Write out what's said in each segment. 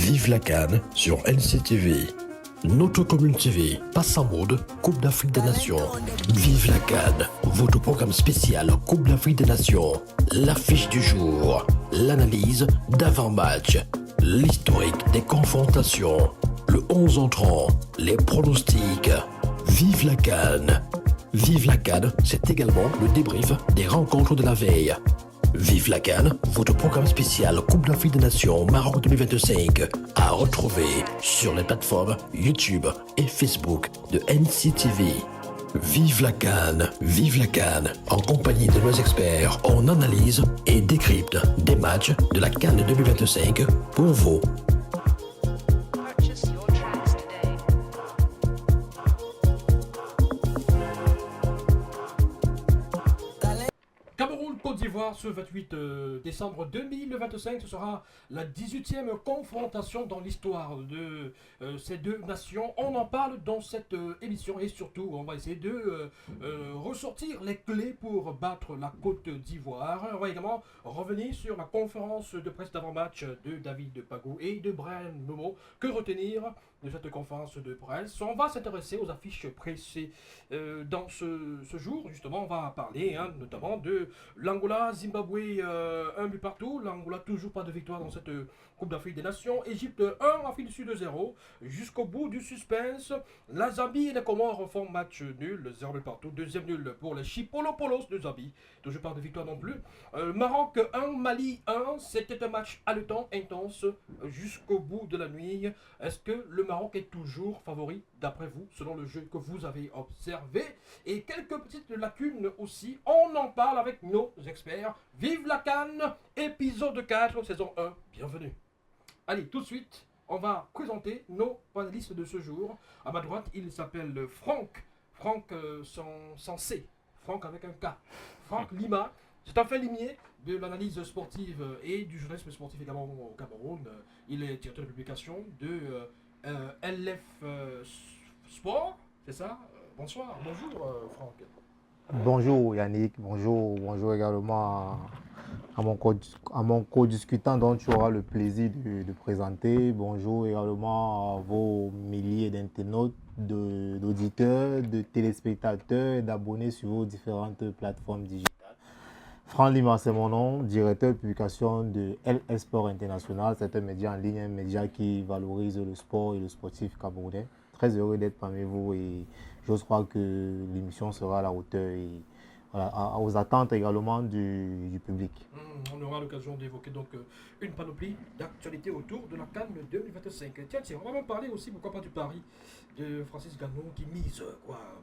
Vive la CAN sur NCTV. Notre commune TV passe en mode Coupe d'Afrique des Nations. Vive la CAN, votre programme spécial Coupe d'Afrique des Nations. L'affiche du jour, l'analyse d'avant-match, l'historique des confrontations, le 11 entrant, les pronostics. Vive la CAN. Vive la CAN, c'est également le débrief des rencontres de la veille. Vive la CAN, votre programme spécial Coupe d'Afrique des Nations Maroc 2025 à retrouver sur les plateformes YouTube et Facebook de NCTV. Vive la CAN, en compagnie de nos experts, on analyse et décrypte des matchs de la CAN 2025 pour vous. Côte d'Ivoire ce 28 décembre 2025, ce sera la 18e confrontation dans l'histoire de ces deux nations. On en parle dans cette émission et surtout on va essayer de ressortir les clés pour battre la Côte d'Ivoire. On va également revenir sur la conférence de presse d'avant-match de David Pagou et de Brian Momo. Que retenir de cette conférence de presse? On va s'intéresser aux affiches pressées dans ce jour. Justement, on va parler notamment de l'Angola, Zimbabwe, un but partout. L'Angola, toujours pas de victoire dans cette Coupe d'Afrique des Nations. Égypte 1, Afrique du Sud 0. Jusqu'au bout du suspense. La Zambie et les Comores font match nul, 0 but partout. Deuxième nul pour les Chipolopolos de Zambie. Toujours pas de victoire non plus. Maroc 1, Mali 1. C'était un match haletant, intense, jusqu'au bout de la nuit. Est-ce que le Maroc est toujours favori, d'après vous, selon le jeu que vous avez observé? Et quelques petites lacunes aussi. On en parle avec nos experts. Vive la CAN, épisode 4, saison 1. Bienvenue. Allez, tout de suite, on va présenter nos panélistes de ce jour. À ma droite, il s'appelle Franck. Franck sans C. Franck avec un K. Franck Lima. C'est un fait limier de l'analyse sportive et du journalisme sportif également au Cameroun. Il est directeur de publication de LF Sport, c'est ça? Bonsoir, bonjour Franck. Bonjour Yannick, bonjour également à mon co-discutant dont tu auras le plaisir de présenter. Bonjour également à vos milliers d'internautes, d'auditeurs, de téléspectateurs et d'abonnés sur vos différentes plateformes digitales. Franck Lima, c'est mon nom, directeur de publication de LS Sport International. C'est un média en ligne, un média qui valorise le sport et le sportif camerounais. Très heureux d'être parmi vous et j'ose croire que l'émission sera à la hauteur et voilà, aux attentes également du public. On aura l'occasion d'évoquer donc une panoplie d'actualités autour de la CAN 2025. Tiens, on va même parler aussi, pourquoi pas, du pari de Francis Ganon qui mise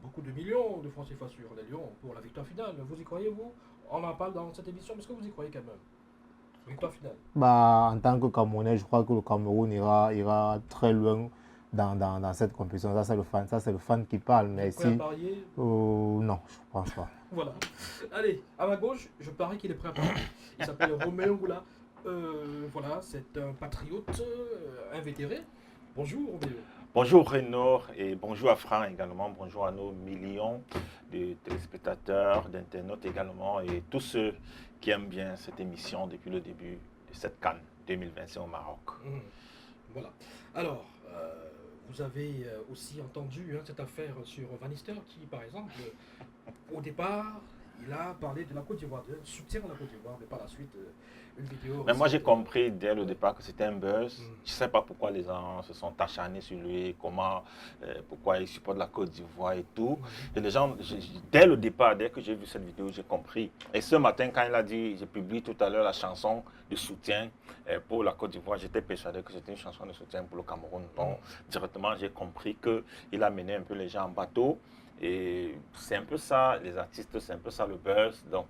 beaucoup de millions de francs CFA sur les Lions pour la victoire finale. Vous y croyez, vous? On en parle dans cette émission, mais est-ce que vous y croyez quand même? Victoire finale. En tant que Camerounais, je crois que le Cameroun ira très loin dans cette compétition. Ça, c'est le fan qui parle. Mais prêt à parier? Non, je ne pense pas. Voilà. Allez, à ma gauche, je parie qu'il est prêt à parier. Il s'appelle Roméo Ngoula. Voilà, c'est un patriote invétéré. Bonjour Roméo. Bonjour Renaud et bonjour à Franck également. Bonjour à nos millions de téléspectateurs, d'internautes également et tous ceux qui aiment bien cette émission depuis le début de cette CAN 2025 au Maroc. Voilà. Alors, vous avez aussi entendu cette affaire sur Van Nistelrooy qui, par exemple, au départ, il a parlé de la Côte d'Ivoire, de soutien à la Côte d'Ivoire, mais par la suite, une vidéo... Mais moi, j'ai compris dès le départ que c'était un buzz. Je ne sais pas pourquoi les gens se sont acharnés sur lui, pourquoi il supporte la Côte d'Ivoire et tout. Et les gens, dès le départ, dès que j'ai vu cette vidéo, j'ai compris. Et ce matin, quand il a dit, j'ai publié tout à l'heure la chanson de soutien pour la Côte d'Ivoire, j'étais persuadé que c'était une chanson de soutien pour le Cameroun. Donc, directement, j'ai compris qu'il a mené un peu les gens en bateau. Et c'est un peu ça, les artistes, c'est un peu ça le buzz. Donc,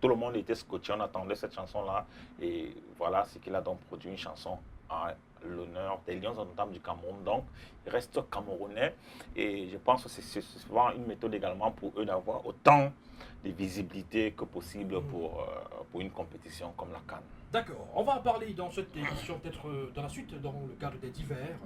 tout le monde était scotché, on attendait cette chanson-là. Et voilà, c'est qu'il a donc produit une chanson à l'honneur des Lions indomptables du Cameroun. Donc, il reste camerounais. Et je pense que c'est souvent une méthode également pour eux d'avoir autant de visibilité que possible pour une compétition comme la CAN. D'accord, on va en parler dans cette émission, peut-être dans la suite, dans le cadre des divers.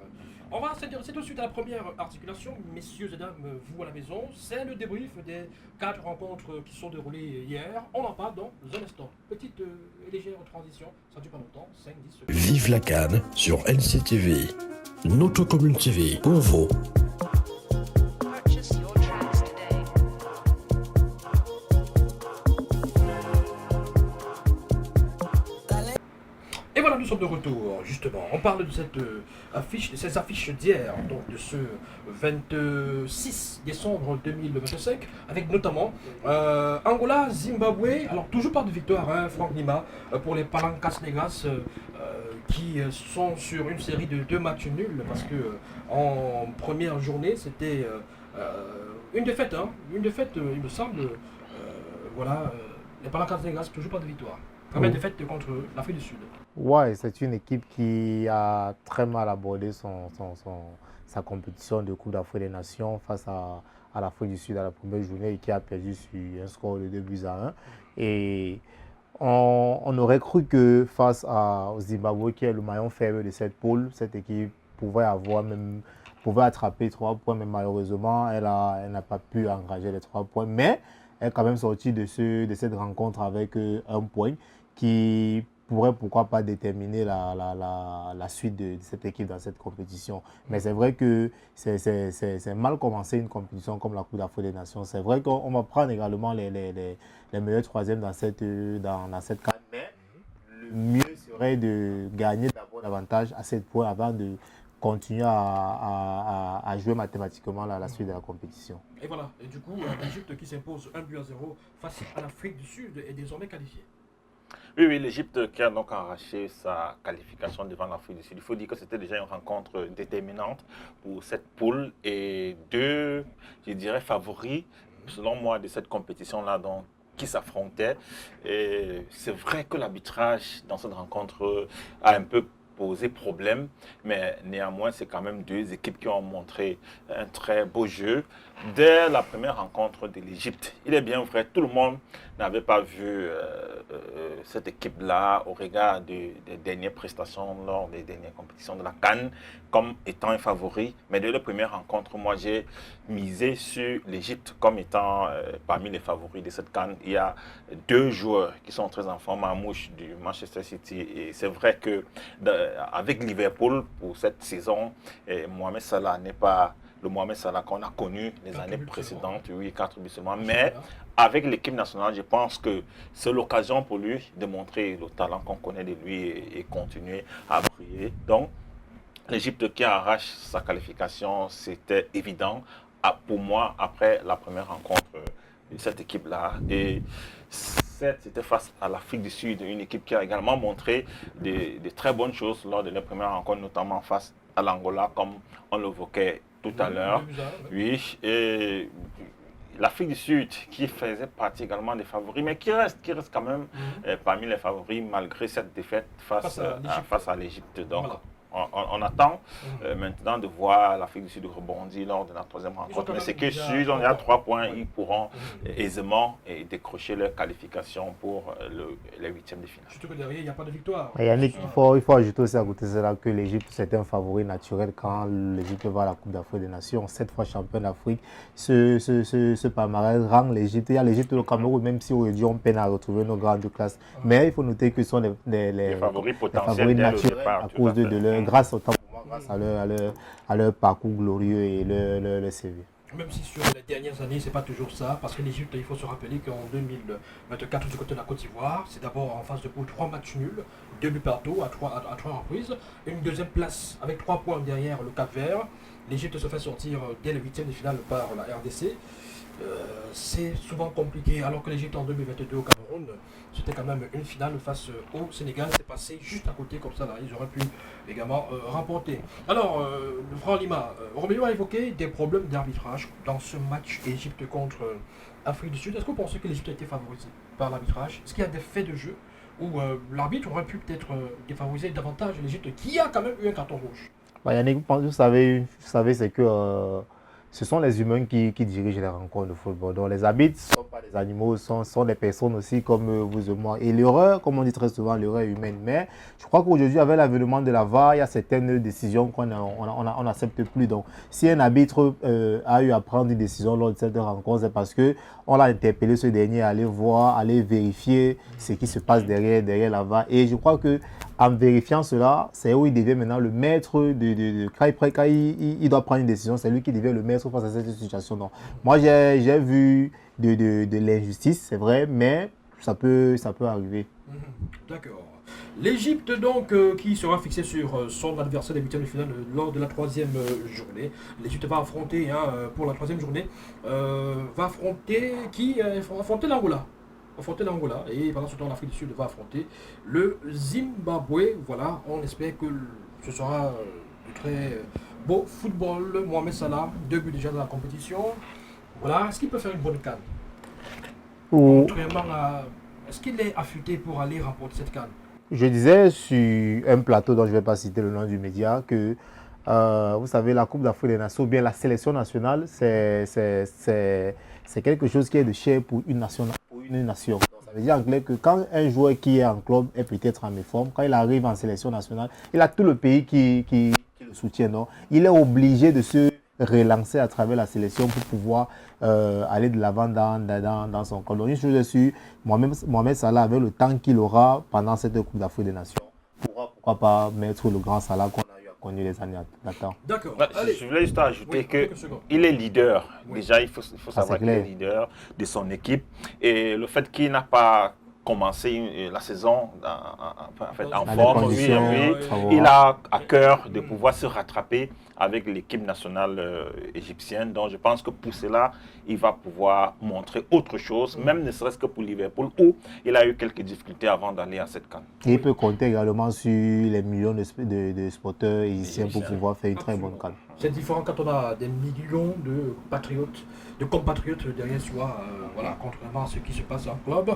On va s'intéresser tout de suite à la première articulation, messieurs et dames, vous à la maison. C'est le débrief des 4 rencontres qui sont déroulées hier. On en parle dans un instant. Petite et légère transition, ça ne dure pas longtemps, 5-10 secondes. Vive la CAN sur LCTV, notre commune TV pour vous. Purchase your tracks today. Et voilà, nous sommes de retour, justement. On parle de cette affiche, de ces affiches d'hier, donc de ce 26 décembre 2025, avec notamment Angola, Zimbabwe. Alors, toujours pas de victoire, hein, Franck Lima, pour les Palancas Negras, qui sont sur une série de 2 matchs nuls, parce que en première journée, c'était une défaite, il me semble. Voilà, les Palancas Negras, toujours pas de victoire. Première défaite contre l'Afrique du Sud. Ouais, c'est une équipe qui a très mal abordé sa compétition de Coupe d'Afrique des Nations face à l'Afrique du Sud à la première journée et qui a perdu sur un score de 2-1. Et on aurait cru que face au Zimbabwe, qui est le maillon faible de cette poule, cette équipe pouvait attraper 3 points, mais malheureusement, elle n'a pas pu engager les 3 points. Mais elle est quand même sortie de cette rencontre avec 1 point qui pourrait pourquoi pas déterminer la suite de cette équipe dans cette compétition. Mais c'est vrai que c'est mal commencé une compétition comme la Coupe d'Afrique des Nations. C'est vrai qu'on va prendre également les meilleurs troisièmes dans cette CAN, mais le mieux serait de gagner d'abord davantage à 7 points avant de continuer à jouer mathématiquement la suite de la compétition. Et voilà, et du coup, l'Égypte qui s'impose 1-0 face à l'Afrique du Sud est désormais qualifiée. Oui, l'Égypte qui a donc arraché sa qualification devant l'Afrique du Sud. Il faut dire que c'était déjà une rencontre déterminante pour cette poule et 2, je dirais, favoris, selon moi, de cette compétition-là, donc, qui s'affrontaient. Et c'est vrai que l'arbitrage dans cette rencontre a un peu posé problème, mais néanmoins, c'est quand même 2 équipes qui ont montré un très beau jeu dès la première rencontre de l'Égypte. Il est bien vrai, tout le monde n'avait pas vu cette équipe-là au regard des dernières prestations lors des dernières compétitions de la CAN comme étant un favori, mais dès la première rencontre, moi j'ai misé sur l'Égypte comme étant parmi les favoris de cette CAN. Il y a 2 joueurs qui sont très en forme, Mamouche du Manchester City, et c'est vrai que avec Liverpool pour cette saison, Mohamed Salah n'est pas le Mohamed Salah qu'on a connu les années précédentes, oui, 4 buts seulement, mais avec l'équipe nationale, je pense que c'est l'occasion pour lui de montrer le talent qu'on connaît de lui et continuer à briller. Donc, l'Égypte qui arrache sa qualification, c'était évident pour moi après la première rencontre de cette équipe-là. Et c'était face à l'Afrique du Sud, une équipe qui a également montré de très bonnes choses lors de la première rencontre, notamment face à l'Angola, comme on l'évoquait tout à l'heure. Oui, et l'Afrique du Sud qui faisait partie également des favoris, mais qui reste quand même parmi les favoris malgré cette défaite face à l'Égypte. Donc, voilà. On attend maintenant de voir l'Afrique du Sud rebondir lors de la 3e rencontre. Mais c'est que si ils ont 3 points, ils pourront aisément décrocher leur qualification pour les 8e de finale. Surtout que derrière, il n'y a pas de victoire. Yannick, il faut ajouter aussi à côté de cela que l'Égypte, c'est un favori naturel quand l'Égypte va à la Coupe d'Afrique des Nations. 7 fois championne d'Afrique. Ce palmarès rend l'Égypte. Il y a l'Égypte et le Cameroun, même si aujourd'hui on peine à retrouver nos grandes classes. Mais il faut noter que ce sont les favoris potentiels naturels à cause de leur grâce au temps, grâce à leur parcours glorieux et leur CV. Même si sur les dernières années, c'est pas toujours ça, parce que l'Égypte, il faut se rappeler qu'en 2024, du côté de la Côte d'Ivoire, c'est d'abord en phase de poule 3 matchs nuls, 2 buts partout à 3 reprises, une 2e place avec 3 points derrière le Cap-Vert. L'Égypte se fait sortir dès le 8e de finale par la RDC. C'est souvent compliqué, alors que l'Égypte en 2022 au Cameroun, c'était quand même une finale face au Sénégal. C'est passé juste à côté comme ça, là. Ils auraient pu également remporter. Alors, Franck Lima, Roméo a évoqué des problèmes d'arbitrage dans ce match Égypte contre Afrique du Sud. Est-ce que vous pensez que l'Égypte a été favorisée par l'arbitrage? Est-ce qu'il y a des faits de jeu où l'arbitre aurait pu peut-être défavoriser davantage l'Égypte, qui a quand même eu un carton rouge? Yannick, vous savez, c'est que ce sont les humains qui dirigent les rencontres de football. Donc les arbitres ne sont pas des les animaux sont des personnes aussi comme vous et moi. Et l'erreur, comme on dit très souvent, l'erreur est humaine. Mais je crois qu'aujourd'hui, avec l'avènement de la VAR, il y a certaines décisions qu'on n'accepte plus. Donc, si un arbitre a eu à prendre une décision lors de cette rencontre, c'est parce qu'on l'a interpellé ce dernier à aller voir, aller vérifier ce qui se passe derrière la VAR. Et je crois que en vérifiant cela, c'est où il devient maintenant le maître quand il doit prendre une décision, c'est lui qui devient le maître face à cette situation. Donc, moi, j'ai vu de l'injustice, c'est vrai, mais ça peut arriver. D'accord. L'Égypte, donc, qui sera fixée sur son adversaire des huitièmes de finale lors de la troisième journée. L'Égypte va affronter, pour la troisième journée, va affronter qui va affronter l'Angola. Et pendant ce temps, l'Afrique du Sud va affronter le Zimbabwe. Voilà, on espère que ce sera du très beau football. Mohamed Salah, 2 buts déjà dans la compétition. Voilà, est-ce qu'il peut faire une bonne canne? Contrairement à... Est-ce qu'il est affûté pour aller remporter cette canne? Je disais sur un plateau dont je ne vais pas citer le nom du média que, vous savez, la Coupe d'Afrique des Nations, ou bien la sélection nationale, c'est quelque chose qui est de cher pour une nation. Donc, ça veut dire en clair que quand un joueur qui est en club est peut-être en méforme, quand il arrive en sélection nationale, il a tout le pays qui le soutient. Donc, il est obligé de se relancer à travers la sélection pour pouvoir aller de l'avant dans son club. Donc, une chose est sûre, Mohamed Salah, avec le temps qu'il aura pendant cette Coupe d'Afrique des Nations, pourra pourquoi pas mettre le grand Salah qu'on a eu à connaître les années d'attente. D'accord. Je voulais juste ajouter quelques qu'il secondes. est leader. Oui. Déjà, il faut savoir qu'il est leader de son équipe. Et le fait qu'il n'a pas commencé la saison en forme, il a à cœur de pouvoir se rattraper avec l'équipe nationale égyptienne. Donc je pense que pour cela, il va pouvoir montrer autre chose, même ne serait-ce que pour Liverpool, où il a eu quelques difficultés avant d'aller à cette CAN. Et il peut compter également sur les millions de sporteurs égyptiens pour pouvoir faire une très bonne CAN. C'est différent quand on a des millions de patriotes, de compatriotes derrière soi, voilà, contrairement à ce qui se passe en club.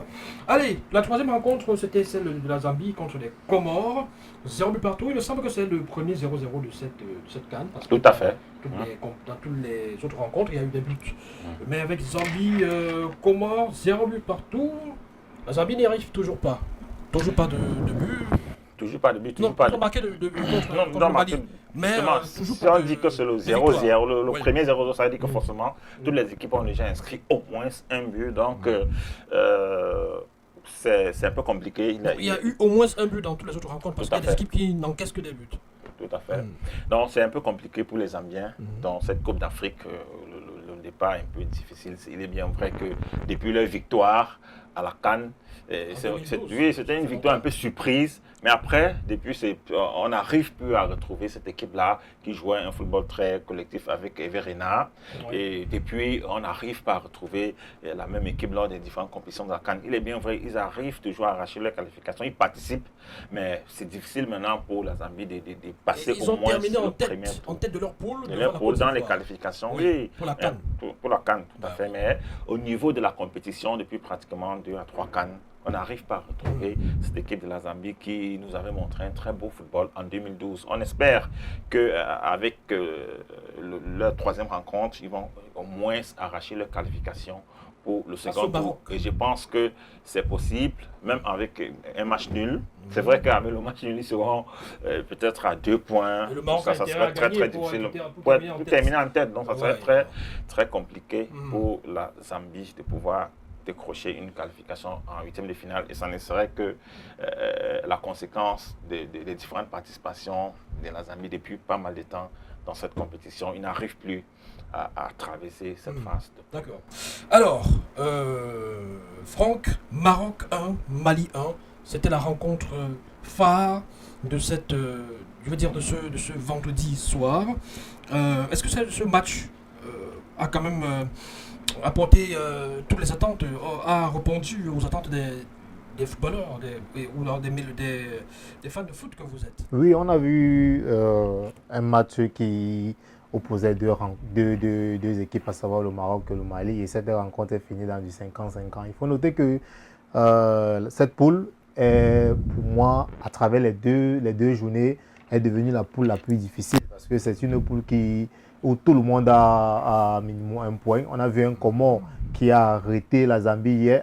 Allez, la troisième rencontre, c'était celle de la Zambie contre les Comores. 0 but partout. Il me semble que c'est le premier 0-0 de cette CAN. Tout à fait. Dans toutes les autres rencontres, il y a eu des buts. Mais avec Zambie, Comores, 0 but partout. La Zambie n'y arrive toujours pas. Toujours pas de but. Toujours pas de but, toujours Non, pas de marqué de but contre le Mali. Mais toujours si pas on de, dit que c'est le de 0-0, victoire. le Oui. premier 0-0, ça veut dire que forcément, toutes les équipes ont déjà inscrit au moins un but. Donc, c'est un peu compliqué. Il y a eu au moins un but dans toutes les autres rencontres parce Tout à qu'il y a des fait. équipes qui n'encaissent que des buts. Tout à fait. Donc, c'est un peu compliqué pour les Zambiens. Dans cette Coupe d'Afrique, le départ est un peu difficile. Il est bien vrai que depuis leur victoire à la CAN, c'était une victoire un peu surprise. Mais après, depuis, on n'arrive plus à retrouver cette équipe-là qui jouait un football très collectif avec Everena. Ouais. Et depuis, on n'arrive pas à retrouver la même équipe lors des différentes compétitions de la CAN. Il est bien vrai, ils arrivent toujours à arracher leur qualification. Ils participent, mais c'est difficile maintenant pour la Zambie de passer Et ils au ont moins terminé le premier tour. en tête de leur poule. De devant leur la poule Côte dans les d'Ivoire. qualifications, Oui, oui. pour la CAN. Pour la CAN, tout à Bah, fait. Mais au niveau de la compétition, depuis pratiquement 2 à 3 CAN, on n'arrive pas à retrouver cette équipe de la Zambie qui nous avait montré un très beau football en 2012. On espère qu'avec leur troisième rencontre, ils vont au moins arracher leur qualification pour le second tour. Et je pense que c'est possible, même avec un match nul. C'est vrai qu'avec le match nul, ils seront peut-être à 2 points. Ça serait très difficile pour terminer en tête. Donc ça serait très, très compliqué pour la Zambie de pouvoir décrocher une qualification en huitième de finale. Et ça ne serait que la conséquence des différentes participations de la Zambie depuis pas mal de temps dans cette compétition. Ils n'arrivent plus à traverser cette phase. D'accord. Alors, Franck, Maroc 1, Mali 1, c'était la rencontre phare de cette, je veux dire, de ce vendredi soir. Est-ce que ce match a quand même apporté toutes les attentes, a répondu aux attentes des footballeurs ou des fans de foot que vous êtes? Oui, on a vu un match qui opposait deux équipes, à savoir le Maroc et le Mali, et cette rencontre est finie dans du 50-50. Il faut noter que cette poule est, pour moi, à travers les deux journées, est devenue la poule la plus difficile parce que c'est une poule où tout le monde a minimum un point. On a vu un Comore qui a arrêté la Zambie hier.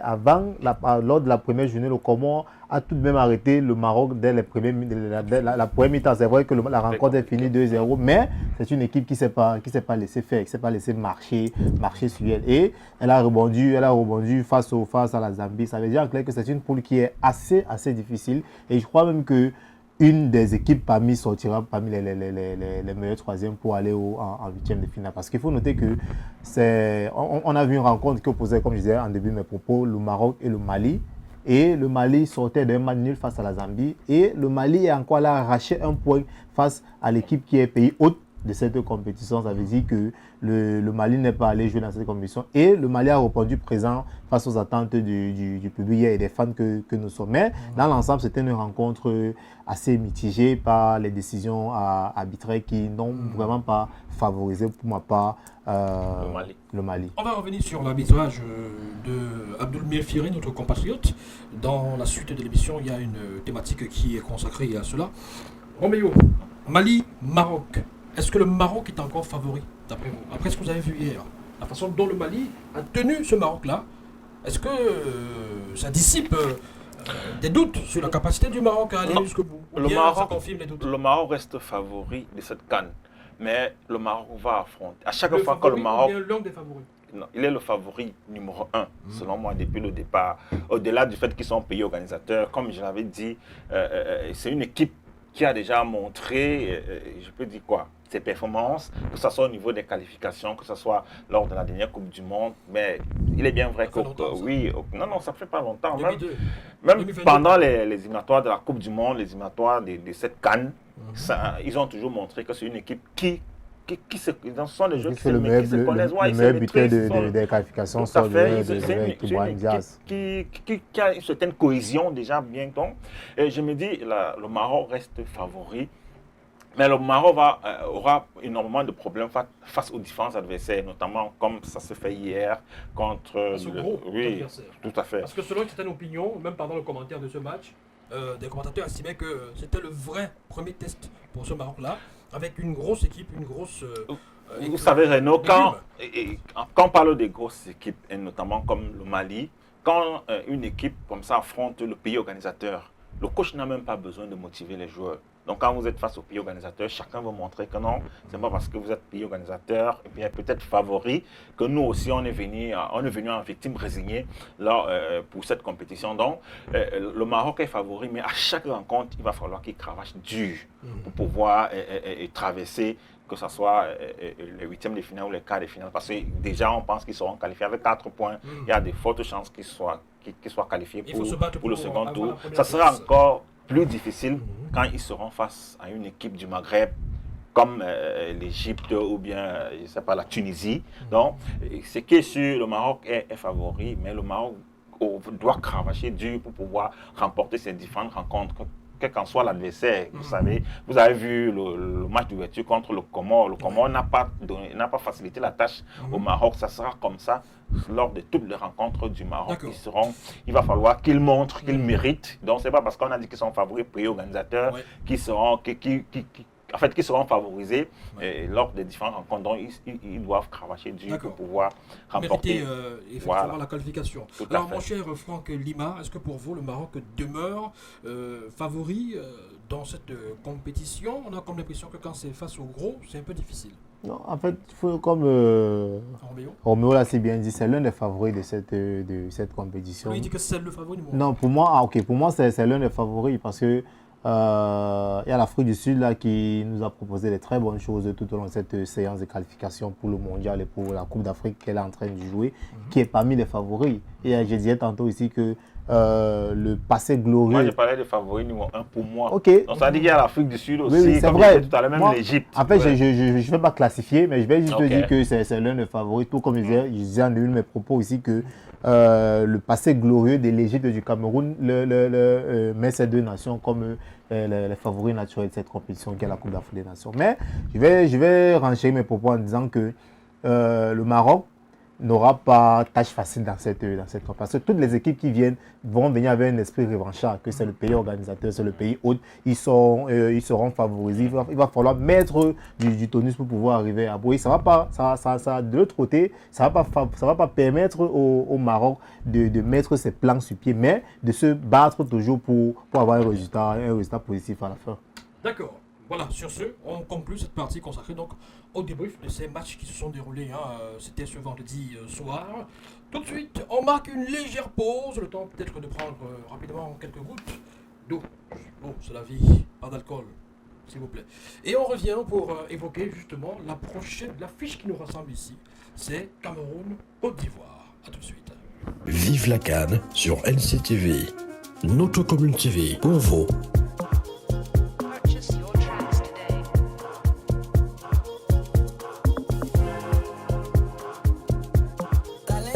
Lors de la première journée, le Comore a tout de même arrêté le Maroc dès la première mi-temps. C'est vrai que la rencontre est finie 2-0, mais c'est une équipe qui ne s'est pas laissée faire, qui ne s'est pas laissée marcher sur elle. Et elle a rebondi face à la Zambie. Ça veut dire en clair que c'est une poule qui est assez difficile. Et je crois même que une des équipes sortira parmi les meilleurs troisièmes pour aller en huitième de finale. Parce qu'il faut noter que on a vu une rencontre qui opposait, comme je disais en début de mes propos, le Maroc et le Mali. Et le Mali sortait d'un match nul face à la Zambie. Et le Mali est encore là arraché un point face à l'équipe qui est pays hôte de cette compétition. Ça veut dire que le Mali n'est pas allé jouer dans cette compétition. Et le Mali a répondu présent face aux attentes du public et des fans que nous sommes. Mais dans l'ensemble, c'était une rencontre assez mitigée par les décisions arbitraires qui n'ont vraiment pas favorisé pour ma part le Mali. On va revenir sur l'arbitrage de Abdoul Mefiri, notre compatriote. Dans la suite de l'émission, il y a une thématique qui est consacrée à cela. Roméo, Mali, Maroc. Est-ce que le Maroc est encore favori, d'après vous? Après ce que vous avez vu hier, la façon dont le Mali a tenu ce Maroc-là, est-ce que ça dissipe des doutes sur la capacité du Maroc à aller jusqu'au bout? Ou bien ça confirme les doutes? Le Maroc reste favori de cette CAN, mais le Maroc va affronter. À chaque fois que le Maroc... l'un des favoris. Non, il est le favori numéro 1, selon moi, depuis le départ. Au-delà du fait qu'ils sont pays organisateurs, comme je l'avais dit, c'est une équipe qui a déjà montré, je peux dire quoi, ses performances, que ce soit au niveau des qualifications, que ce soit lors de la dernière Coupe du Monde. Mais il est bien vrai que oui, non, ça fait pas longtemps. Même pendant les éliminatoires de la Coupe du Monde, les éliminatoires de cette CAN, ils ont toujours montré que c'est une équipe qui ce sont des jeux qui se connaissent. Le meilleur buteur des qualifications sont qui a une certaine cohésion déjà bien. Et je me dis, le Maroc reste favori. Mais le Maroc aura énormément de problèmes face aux différents adversaires, notamment comme ça se fait hier contre ce gros adversaire. Tout à fait. Parce que selon certaines opinions, même pendant le commentaire de ce match, des commentateurs estimaient que c'était le vrai premier test pour ce Maroc-là, avec une grosse équipe, une grosse... Vous savez, Renaud, quand on parle des grosses équipes, et notamment comme le Mali, quand une équipe comme ça affronte le pays organisateur, le coach n'a même pas besoin de motiver les joueurs. Donc quand vous êtes face au pays organisateur, chacun veut montrer que non, c'est pas parce que vous êtes pays organisateur et bien peut-être favori que nous aussi on est venu en victime résignée là, pour cette compétition. Donc le Maroc est favori, mais à chaque rencontre, il va falloir qu'il cravache dur pour pouvoir traverser, que ce soit les huitièmes de finale ou les quarts de finale. Parce que déjà, on pense qu'ils seront qualifiés avec 4 points. Il y a de fortes chances qu'ils soient qualifiés pour le second tour. Ça sera encore plus difficile quand ils seront face à une équipe du Maghreb comme l'Égypte ou bien, je sais pas, la Tunisie. Donc, ce qui est sûr, le Maroc est favori, mais le Maroc doit cravacher dur pour pouvoir remporter ces différentes rencontres. Quel qu'en soit l'adversaire, vous savez, vous avez vu le match d'ouverture contre le Comore. Le Comore n'a pas facilité la tâche au Maroc. Ça sera comme ça lors de toutes les rencontres du Maroc. Il va falloir qu'ils montrent qu'ils méritent. Donc, ce n'est pas parce qu'on a dit qu'ils sont favoris pays organisateurs qui seront favorisés lors des différentes rencontres. Donc, ils doivent cravacher dur pour pouvoir remporter effectivement la qualification. Alors, mon cher Franck Lima, est-ce que pour vous, le Maroc demeure favori dans cette compétition? On a comme l'impression que quand c'est face au gros, c'est un peu difficile. Non, en fait, il faut, comme Roméo l'a si bien dit, c'est l'un des favoris de cette compétition. Il dit que c'est le favori du Maroc. Non, pour moi, c'est l'un des favoris parce que il y a l'Afrique du Sud là, qui nous a proposé des très bonnes choses tout au long de cette séance de qualification pour le mondial et pour la Coupe d'Afrique qu'elle est en train de jouer, qui est parmi les favoris. Et je disais tantôt ici que le passé glorieux... Moi, je parlais de favoris numéro 1 pour moi. Okay. Donc, ça veut dire qu'il y a l'Afrique du Sud aussi, oui, comme vrai. tout à l'heure, même l'Égypte. En fait, je ne vais pas classifier, mais je vais juste te dire que c'est l'un des favoris. Tout comme je disais en début de mes propos ici que le passé glorieux de l'Égypte et du Cameroun met ces deux nations comme les favoris naturels de cette compétition qui est la Coupe d'Afrique des Nations. Mais je vais renchérir mes propos en disant que le Maroc n'aura pas tâche facile dans cette parce que toutes les équipes qui viennent vont venir avec un esprit revanchard, que c'est le pays organisateur, c'est le pays hôte, ils seront favorisés, il va falloir mettre du tonus pour pouvoir arriver à bout. Ça va pas, de l'autre côté, ça va pas permettre au Maroc de mettre ses plans sur pied, mais de se battre toujours pour avoir un résultat positif à la fin. D'accord. Voilà, sur ce, on conclut cette partie consacrée donc au débrief de ces matchs qui se sont déroulés. C'était ce vendredi soir. Tout de suite, on marque une légère pause, le temps peut-être de prendre rapidement quelques gouttes d'eau. Bon, c'est la vie, pas d'alcool, s'il vous plaît. Et on revient pour évoquer justement la fiche qui nous rassemble ici. C'est Cameroun-Côte d'Ivoire. A tout de suite. Vive la CAN sur LCTV. Notre commune TV pour vous.